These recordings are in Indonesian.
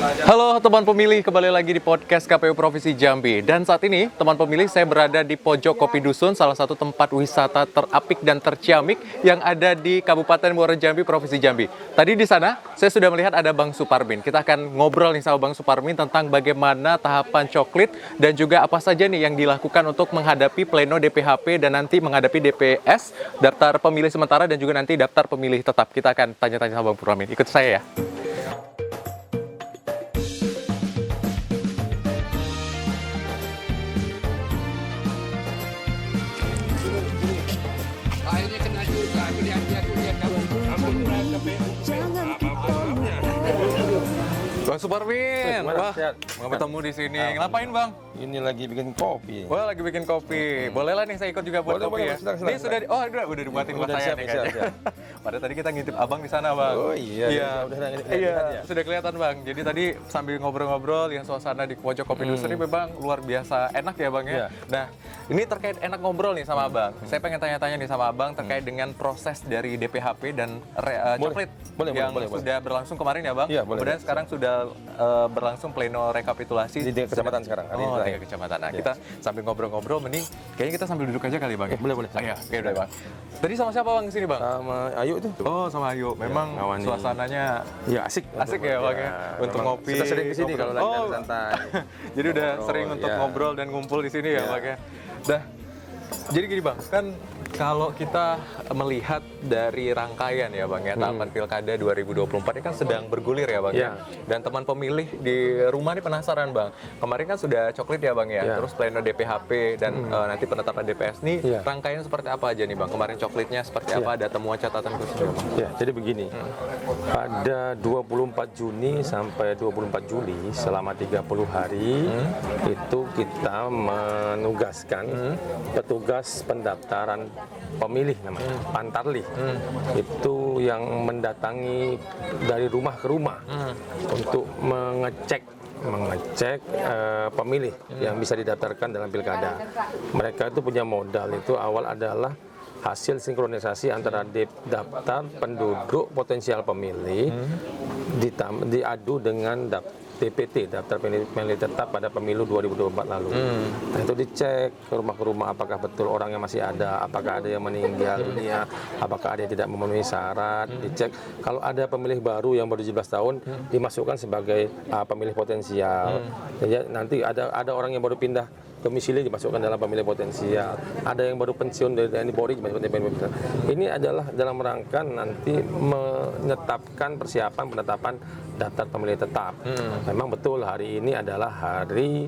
Halo teman pemilih, kembali lagi di podcast KPU Provinsi Jambi. Dan saat ini teman pemilih, saya berada di pojok Kopi Dusun, salah satu tempat wisata terapik dan terciamik yang ada di Kabupaten Muara Jambi, Provinsi Jambi. Tadi di sana saya sudah melihat ada Bang Suparmin. Kita akan ngobrol nih sama Bang Suparmin tentang bagaimana tahapan coklit dan juga apa saja nih yang dilakukan untuk menghadapi pleno DPHP dan nanti menghadapi DPS, daftar pemilih sementara, dan juga nanti daftar pemilih tetap. Kita akan tanya-tanya sama Bang Suparmin. Ikut saya ya. Akhirnya kena juga, lihat kamu Bang Suparmin, wah, sehat. mau ketemu di sini. Ngapain Bang? Ini lagi bikin kopi. Wah, lagi bikin kopi. Boleh lah nih saya ikut juga buat Boleh, kopi boleh, ya. silakan, Ini sudah, udah dibuatin buat Udah saya siap, nih siap, kayaknya. siap. Padahal tadi kita ngintip Abang di sana Bang. Oh iya, Iya, udah lihat ya. sudah kelihatan Bang. Jadi tadi sambil ngobrol-ngobrol, yang suasana di pojok Kopi Dusun ini memang luar biasa enak ya Bang ya. Iya. Nah, ini terkait enak ngobrol nih sama Abang. Saya pengen tanya-tanya nih sama Abang terkait dengan proses dari DPHP dan coklit yang boleh. sudah berlangsung kemarin ya Bang. Iya, boleh. Kemudian sekarang sudah berlangsung pleno rekapitulasi Di kecamatan sekarang, hari Oh, terakhir. di kecamatan. Nah, Iya. kita sambil ngobrol-ngobrol, mending kayaknya kita sambil duduk aja kali Bang. Ya? Boleh. Iya, oke udah Bang. Tadi sama siapa Bang di sini Bang? Sama Ayu tuh. Oh, sama Ayu. Memang ngawani. suasananya Ya asik. asik ya Bang ya, untuk memang ngopi. Kita sering kesini kalau lagi Oh. santai. Jadi udah Ngobrol, sering untuk ya. ngobrol dan ngumpul di sini ya Iya. Bang ya. Dah. Jadi gini Bang, kan kalau kita melihat dari rangkaian ya Bang ya, tahapan Pilkada 2024 ini kan sedang bergulir ya Bang ya. Dan teman pemilih di rumah ini penasaran Bang. Kemarin kan sudah coklit ya Bang ya, Ya. terus pleno DPHP dan nanti penetapan DPS nih, Ya. rangkaiannya seperti apa aja nih Bang? Kemarin coklitnya seperti apa? Ada temuan catatan khusus ya Bang? Ya, jadi begini. Pada 24 Juni sampai 24 Juli selama 30 hari itu kita menugaskan petugas pendaftaran pemilih namanya Pantarlih. Itu yang mendatangi dari rumah ke rumah untuk mengecek pemilih yang bisa didaftarkan dalam pilkada. Mereka itu punya modal itu awal adalah hasil sinkronisasi antara daftar penduduk potensial pemilih diadu dengan DPT, daftar pemilih tetap pada pemilu 2024 lalu. Nah, itu dicek ke rumah apakah betul orangnya masih ada, apakah ada yang meninggal dunia, apakah ada yang tidak memenuhi syarat, dicek. Kalau ada pemilih baru yang baru 17 tahun dimasukkan sebagai pemilih potensial. Jadi nanti ada orang yang baru pindah domisili dimasukkan dalam pemilih potensial. Ada yang baru pensiun dari TNI Polri dimasukkan dalam pemilih potensial. Ini adalah dalam rangka nanti menetapkan persiapan penetapan daftar pemilih tetap. Memang betul hari ini adalah hari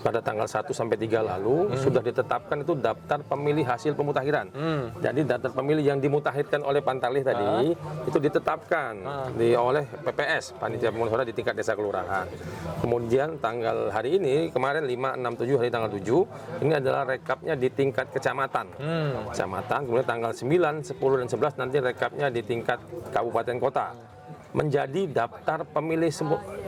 pada tanggal 1 sampai 3 lalu sudah ditetapkan itu daftar pemilih hasil pemutakhiran. Jadi daftar pemilih yang dimutakhirkan oleh Pantarlih tadi itu ditetapkan oleh PPS, Panitia Pemungutan Suara di tingkat desa kelurahan. Kemudian tanggal hari ini kemarin 5, 6, 7 hari tanggal 7 ini adalah rekapnya di tingkat kecamatan. Kecamatan, kemudian tanggal 9, 10 dan 11 nanti rekapnya di tingkat kabupaten kota. Menjadi daftar pemilih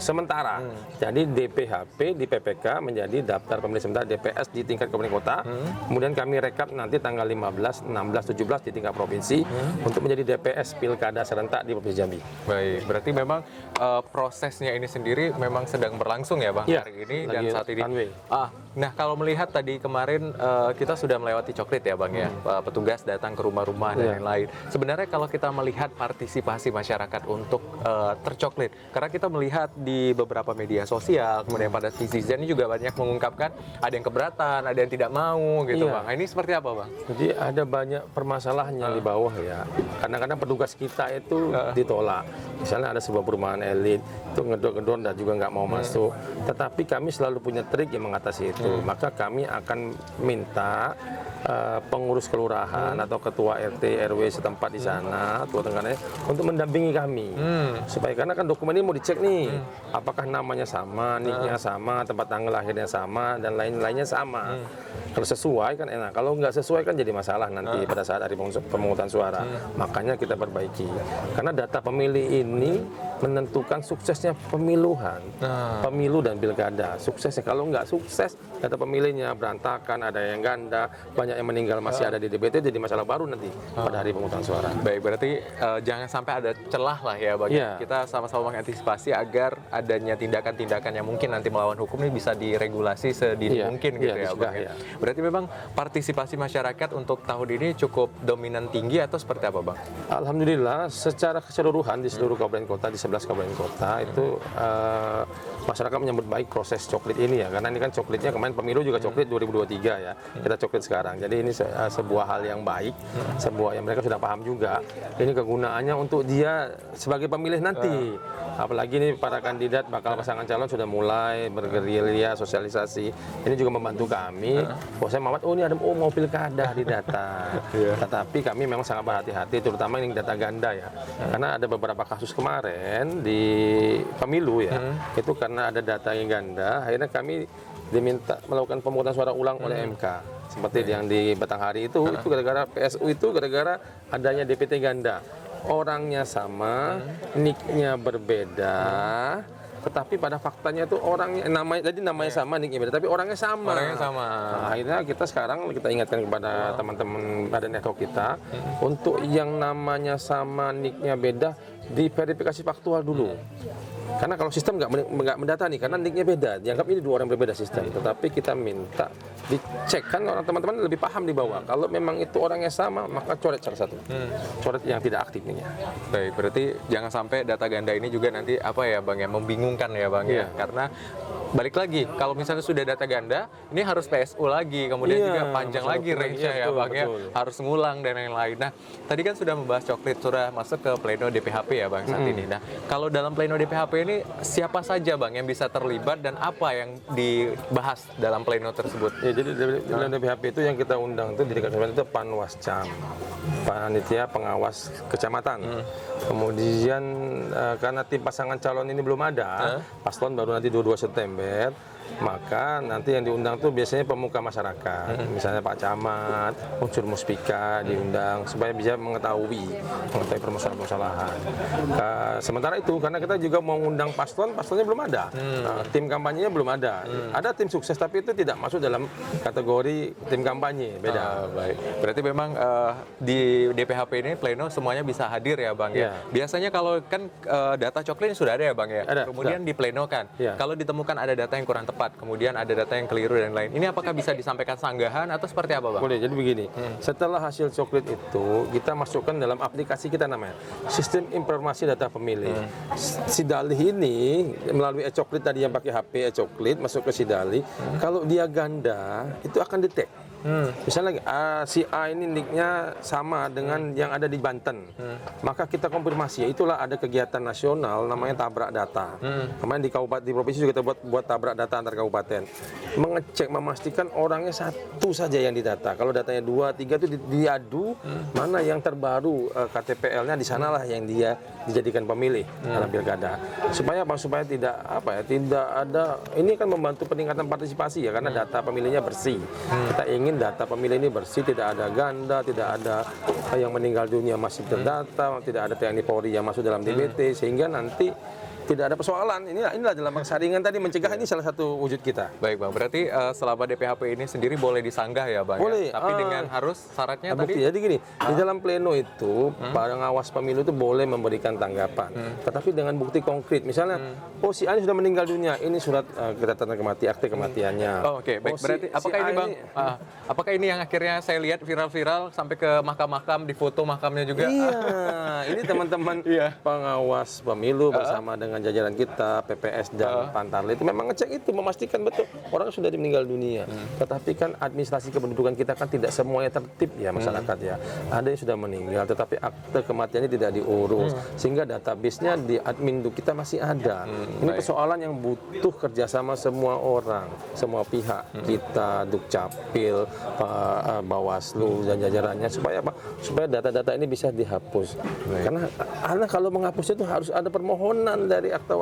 sementara. Jadi DPHP di PPK menjadi daftar pemilih sementara, DPS di tingkat kabupaten kota. Kemudian kami rekap nanti tanggal 15, 16, 17 di tingkat provinsi untuk menjadi DPS Pilkada serentak di Provinsi Jambi. Baik, berarti memang prosesnya ini sendiri memang sedang berlangsung ya Bang Iya, hari ini dan lagi saat ini. runway. Nah kalau melihat tadi kemarin kita sudah melewati coklit ya Bang ya, petugas datang ke rumah-rumah dan Iya. lain-lain. Sebenarnya kalau kita melihat partisipasi masyarakat untuk tercoklit, karena kita melihat di beberapa media sosial, kemudian pada netizen ini juga banyak mengungkapkan ada yang keberatan, ada yang tidak mau gitu Iya. Bang. Nah, ini seperti apa Bang? Jadi ada banyak permasalahan yang di bawah ya. Kadang-kadang petugas kita itu ditolak. Misalnya ada sebuah perumahan elit itu ngedor-ngedor dan juga nggak mau masuk. Tetapi kami selalu punya trik yang mengatasi itu. Maka kami akan minta pengurus kelurahan atau ketua RT RW setempat di sana, tua tengahnya untuk mendampingi kami. Supaya karena kan dokumen ini mau dicek nih, apakah namanya sama, nicknya sama, tempat tanggal lahirnya sama dan lain-lainnya sama. Kalau sesuai kan enak, kalau nggak sesuai kan jadi masalah nanti pada saat hari pemungutan suara. Makanya kita perbaiki. Karena data pemilih ini menentukan suksesnya pemiluhan, pemilu dan pilkada. Suksesnya kalau nggak sukses, data pemilihnya berantakan, ada yang ganda, banyak banyak yang meninggal masih ada di DPT jadi masalah baru nanti pada hari pemungutan suara. Baik, berarti jangan sampai ada celah lah ya Bang. Iya. Kita sama-sama mengantisipasi agar adanya tindakan-tindakan yang mungkin nanti melawan hukum ini bisa diregulasi sedini Iya, mungkin gitu iya, ya dicegah, Bang. iya. Berarti memang partisipasi masyarakat untuk tahun ini cukup dominan tinggi atau seperti apa Bang? Alhamdulillah secara keseluruhan di seluruh kabupaten kota, di 11 kabupaten kota itu masyarakat menyambut baik proses coklit ini ya, karena ini kan coklitnya kemarin pemilu juga coklit 2023 ya, kita coklit sekarang. Jadi ini sebuah hal yang baik, sebuah yang mereka sudah paham juga. Ini kegunaannya untuk dia sebagai pemilih nanti. Apalagi ini para kandidat bakal pasangan calon sudah mulai bergerilya sosialisasi. Ini juga membantu kami. Oh saya Mamat, oh ini ada mau pilkada di data. Tetapi kami memang sangat berhati-hati, terutama ini data ganda ya. Karena ada beberapa kasus kemarin di pemilu ya, itu karena ada data yang ganda, akhirnya kami diminta melakukan pemungutan suara ulang oleh MK. Seperti yang di Batanghari itu gara-gara PSU itu gara-gara adanya DPT ganda. Orangnya sama, nicknya berbeda, tetapi pada faktanya itu orangnya namanya sama, nicknya beda, tapi orangnya sama. Nah, akhirnya kita sekarang kita ingatkan kepada teman-teman badan network kita untuk yang namanya sama, nicknya beda, diverifikasi faktual dulu. Karena kalau sistem nggak mendata nih, karena nicknya beda, dianggap ini dua orang berbeda sistem. Tetapi kita minta dicek, kan orang teman-teman lebih paham di bawah. Kalau memang itu orangnya sama, maka coret salah satu, coret yang tidak aktif ini. Baik, berarti jangan sampai data ganda ini juga nanti apa ya Bang ya, membingungkan ya Bang ya, karena balik lagi kalau misalnya sudah data ganda, ini harus PSU lagi, kemudian juga panjang lagi range-nya ya Bang ya, harus ngulang dan lain-lain. Nah, tadi kan sudah membahas coklit, sudah masuk ke pleno DPHP ya Bang saat ini. Nah, kalau dalam pleno DPHP ini siapa saja Bang yang bisa terlibat dan apa yang dibahas dalam pleno tersebut? Ya, jadi dalam DPHP itu yang kita undang itu di dekat itu Panwascam, panitia pengawas kecamatan. Kemudian karena tim pasangan calon ini belum ada, paslon baru nanti 22 September, maka nanti yang diundang tuh biasanya pemuka masyarakat, misalnya Pak Camat, unsur muspika diundang supaya bisa mengetahui permasalahan-permasalahan. Sementara itu karena kita juga mau undang paslonnya belum ada, tim kampanyenya belum ada. Ada tim sukses tapi itu tidak masuk dalam kategori tim kampanye, beda. Baik, berarti memang di DPHP ini pleno semuanya bisa hadir ya Bang ya. Biasanya kalau kan data coklit ini sudah ada ya Bang ya, kemudian diplenokan. Kalau ditemukan ada data yang kurang tepat, kemudian ada data yang keliru dan lain. Ini apakah bisa disampaikan sanggahan atau seperti apa Bang? Boleh, jadi begini. Setelah hasil coklit itu kita masukkan dalam aplikasi kita namanya Sistem Informasi Data Pemilih. Sidalih ini melalui e-coklit tadi yang pakai HP e-coklit masuk ke Sidalih. Kalau dia ganda itu akan detek. Misalnya si A ini nicknya sama dengan yang ada di Banten, maka kita konfirmasi. Itulah ada kegiatan nasional namanya tabrak data. Kemarin di kabupaten, di provinsi juga kita buat tabrak data antar kabupaten, mengecek memastikan orangnya satu saja yang didata. Kalau datanya 2, 3 itu diadu, mana yang terbaru KTPL-nya di sanalah yang dia dijadikan pemilih dalam pilkada. Supaya apa? Supaya tidak ada. Ini kan membantu peningkatan partisipasi ya, karena data pemilihnya bersih. Kita ingin data pemilih ini bersih, tidak ada ganda, tidak ada yang meninggal dunia masih terdata, tidak ada TNI Polri yang masuk dalam DPT, sehingga nanti tidak ada persoalan. Inilah dalam saringan tadi mencegah, ini salah satu wujud kita. Baik Bang, berarti selama DPHP ini sendiri boleh disanggah ya Bang? Boleh. Ya? Tapi dengan harus syaratnya bukti. tadi? Jadi gini, di dalam pleno itu para pengawas pemilu itu boleh memberikan tanggapan, tetapi dengan bukti konkret. Misalnya, si A ini sudah meninggal dunia, ini surat catatan kematian, akte kematiannya. Oke, baik. Berarti apakah ini Bang? Apakah ini yang akhirnya saya lihat viral-viral sampai ke mahkamah-mahkamah, di foto makamnya juga? Iya, ini teman-teman pengawas pemilu bersama dengan jajaran kita, PPS dan Pantarlih itu memang ngecek itu, memastikan betul orang sudah meninggal dunia. Tetapi kan administrasi kependudukan kita kan tidak semuanya tertib ya masyarakat ya. Ada yang sudah meninggal, tetapi akte kematiannya tidak diurus, sehingga database-nya di admin kita masih ada. Ini persoalan yang butuh kerjasama semua orang, semua pihak, kita, Dukcapil, Bawaslu dan jajarannya, supaya apa? Supaya data-data ini bisa dihapus. Karena kalau menghapus itu harus ada permohonan dari dari akta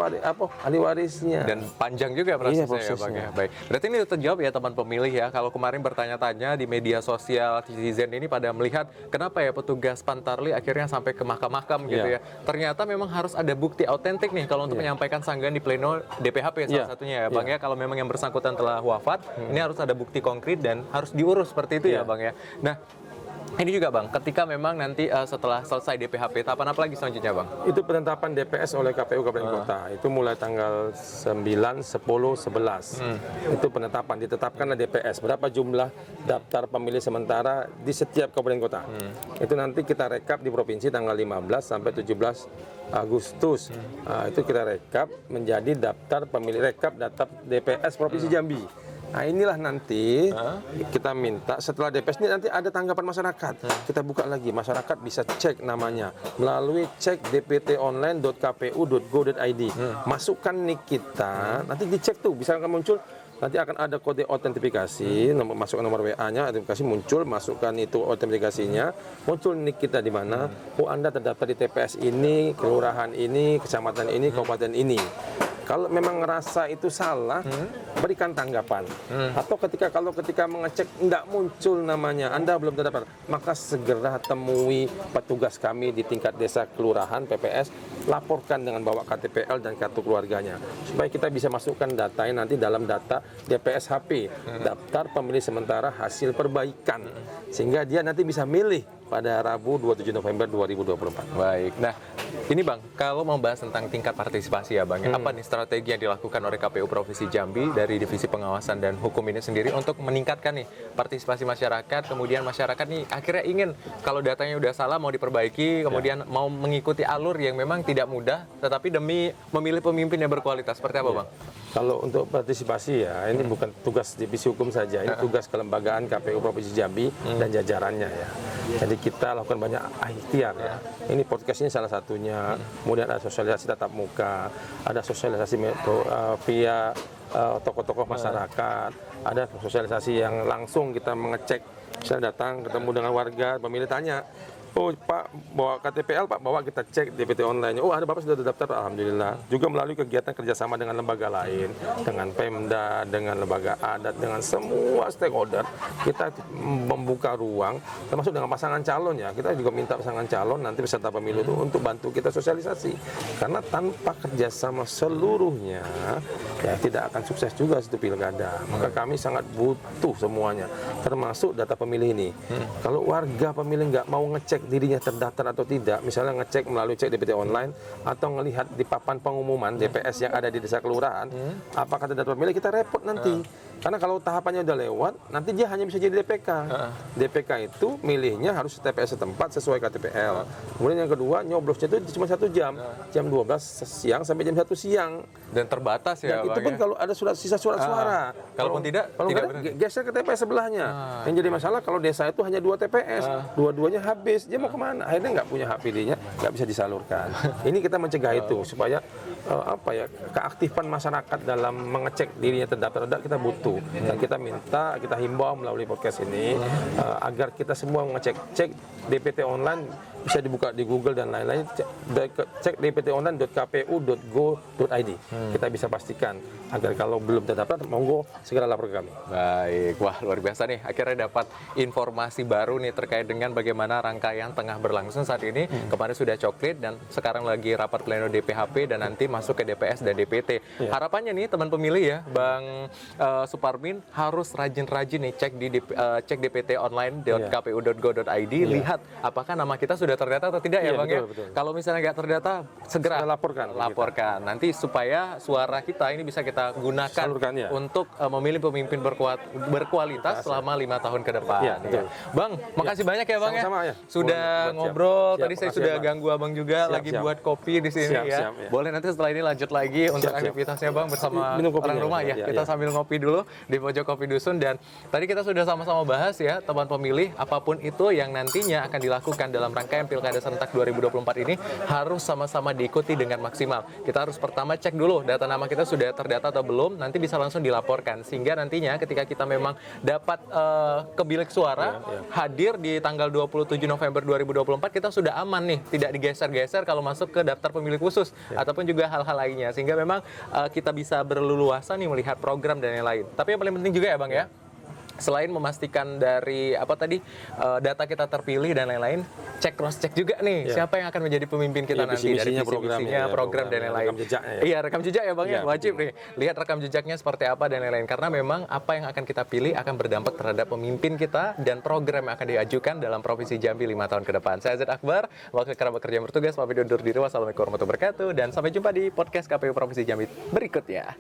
ahli warisnya. Dan panjang juga prosesnya, ya Bang prosesnya. ya. Baik. Berarti ini terjawab ya teman pemilih ya. Kalau kemarin bertanya-tanya di media sosial, Citizen ini pada melihat kenapa ya petugas Pantarli akhirnya sampai ke mahkamah gitu ya. Ternyata memang harus ada bukti autentik nih kalau untuk menyampaikan sanggahan di pleno DPHP salah satunya ya Bang ya. Kalau memang yang bersangkutan telah wafat, ini harus ada bukti konkret dan harus diurus seperti itu ya Bang ya. Nah, ini juga Bang, ketika memang nanti setelah selesai DPHP, tahapan apa lagi selanjutnya Bang? Itu penetapan DPS oleh KPU Kabupaten Kota. Itu mulai tanggal 9, 10, 11. Itu penetapan, ditetapkanlah DPS. Berapa jumlah daftar pemilih sementara di setiap kabupaten kota. Itu nanti kita rekap di provinsi tanggal 15 sampai 17 Agustus. Itu kita rekap menjadi daftar pemilih daftar DPS Provinsi Jambi. Nah inilah nanti kita minta setelah DPS ini nanti ada tanggapan masyarakat. Kita buka lagi, masyarakat bisa cek namanya melalui cek dptonline.kpu.go.id. Masukkan nik kita, nanti dicek tuh bisa akan muncul. Nanti akan ada kode autentifikasi, masukkan nomor WA-nya, autentifikasi muncul, masukkan itu autentifikasinya, muncul nik kita di mana. Oh Anda terdaftar di TPS ini, kelurahan ini, kecamatan ini, kabupaten ini. Kalau memang ngerasa itu salah, berikan tanggapan. Atau ketika mengecek tidak muncul namanya, Anda belum terdaftar, maka segera temui petugas kami di tingkat desa, kelurahan, PPS, laporkan dengan bawa KTPL dan kartu keluarganya, supaya kita bisa masukkan datanya nanti dalam data DPS HP, daftar pemilih sementara hasil perbaikan, sehingga dia nanti bisa milih pada Rabu 27 November 2024. Baik. Nah, ini Bang, kalau mau bahas tentang tingkat partisipasi ya Bang, apa nih strategi yang dilakukan oleh KPU Provinsi Jambi dari Divisi Pengawasan dan Hukum ini sendiri untuk meningkatkan nih partisipasi masyarakat, kemudian masyarakat nih akhirnya ingin kalau datanya udah salah mau diperbaiki, kemudian mau mengikuti alur yang memang tidak mudah, tetapi demi memilih pemimpin yang berkualitas. Seperti apa Bang? Kalau untuk partisipasi ya, ini bukan tugas divisi hukum saja, ini tugas kelembagaan KPU Provinsi Jambi dan jajarannya ya. Jadi kita lakukan banyak ikhtiar ya. Ini podcast ini salah satunya. Kemudian ada sosialisasi tatap muka, ada sosialisasi via tokoh-tokoh masyarakat, ada sosialisasi yang langsung kita mengecek, misalnya datang ketemu dengan warga, pemilih tanya, oh Pak bawa KTPL Pak, bawa kita cek DPT online. Oh ada Bapak sudah terdaftar, alhamdulillah. Juga melalui kegiatan kerjasama dengan lembaga lain, dengan Pemda, dengan lembaga adat, dengan semua stakeholder, kita membuka ruang, termasuk dengan pasangan calon ya. Kita juga minta pasangan calon nanti peserta pemilu itu untuk bantu kita sosialisasi. Karena tanpa kerjasama seluruhnya, ya tidak akan sukses juga situ pilkada. Maka kami sangat butuh semuanya, termasuk data pemilih ini. Kalau warga pemilih nggak mau ngecek dirinya terdaftar atau tidak, misalnya ngecek melalui cek DPT online atau melihat di papan pengumuman DPS yang ada di desa kelurahan, apakah terdaftar pemilih, kita repot nanti. Karena kalau tahapannya udah lewat, nanti dia hanya bisa jadi DPK. DPK itu milihnya harus TPS setempat sesuai KTPL. Kemudian yang kedua, nyoblosnya itu cuma 1 jam. Jam 12 siang sampai jam 1 siang. Dan terbatas ya Dan Bang itu pun ya? kalau ada sisa surat suara. Kalaupun tidak Kalau geser ke TPS sebelahnya. Yang jadi masalah kalau desa itu hanya 2 TPS, dua-duanya habis. Dia mau kemana? Akhirnya nggak punya hak pilihnya, nggak bisa disalurkan. Ini kita mencegah itu supaya keaktifan masyarakat dalam mengecek dirinya terdaftar tidak, kita butuh. Dan kita minta, kita himbau melalui podcast ini agar kita semua cek DPT online, bisa dibuka di Google dan lain-lain, cek dptonline.kpu.go.id. Kita bisa pastikan agar kalau belum terdaftar, monggo segera lapor ke kami. Baik, wah luar biasa nih. Akhirnya dapat informasi baru nih terkait dengan bagaimana rangkaian tengah berlangsung saat ini. Kemarin sudah coklit dan sekarang lagi rapat pleno DPHP dan nanti masuk ke DPS dan DPT. Harapannya nih teman pemilih ya, Bang Suparmin harus rajin-rajin nih cek dptonline.kpu.go.id, lihat apakah nama kita sudah terdata atau tidak ya Bang ya. Kalau misalnya nggak terdata, segera laporkan. Nanti supaya suara kita ini bisa kita gunakan untuk memilih pemimpin berkualitas selama 5 tahun ke depan. Bang, makasih banyak ya Bang ya. Sudah ngobrol. Tadi saya sudah ganggu Abang juga lagi buat kopi di sini ya. Boleh nanti setelah ini lanjut lagi untuk aktivitasnya Bang bersama orang rumah ya. Kita sambil ngopi dulu di pojok Kopi Dusun. Dan tadi kita sudah sama-sama bahas ya, teman pemilih, apapun itu yang nantinya yang akan dilakukan dalam rangkaian Pilkada Serentak 2024 ini harus sama-sama diikuti dengan maksimal. Kita harus pertama cek dulu data nama kita sudah terdata atau belum, nanti bisa langsung dilaporkan. Sehingga nantinya ketika kita memang dapat ke bilik suara, hadir di tanggal 27 November 2024, kita sudah aman nih, tidak digeser-geser kalau masuk ke daftar pemilih khusus, ataupun juga hal-hal lainnya. Sehingga memang kita bisa berleluasa nih melihat program dan lain-lain. Tapi yang paling penting juga ya Bang ya, selain memastikan dari data kita terpilih dan lain-lain, cross check juga nih siapa yang akan menjadi pemimpin kita nanti, dari visi misinya, program dan lain-lain. Iya, rekam jejak ya Bang ya, wajib nih lihat rekam jejaknya seperti apa dan lain-lain, karena memang apa yang akan kita pilih akan berdampak terhadap pemimpin kita dan program yang akan diajukan dalam Provinsi Jambi 5 tahun ke depan. Saya Zaid Akbar, wakil kerabat kerja bertugas, pamit undur diri. Wassalamualaikum warahmatullahi wabarakatuh, dan sampai jumpa di podcast KPU Provinsi Jambi berikutnya.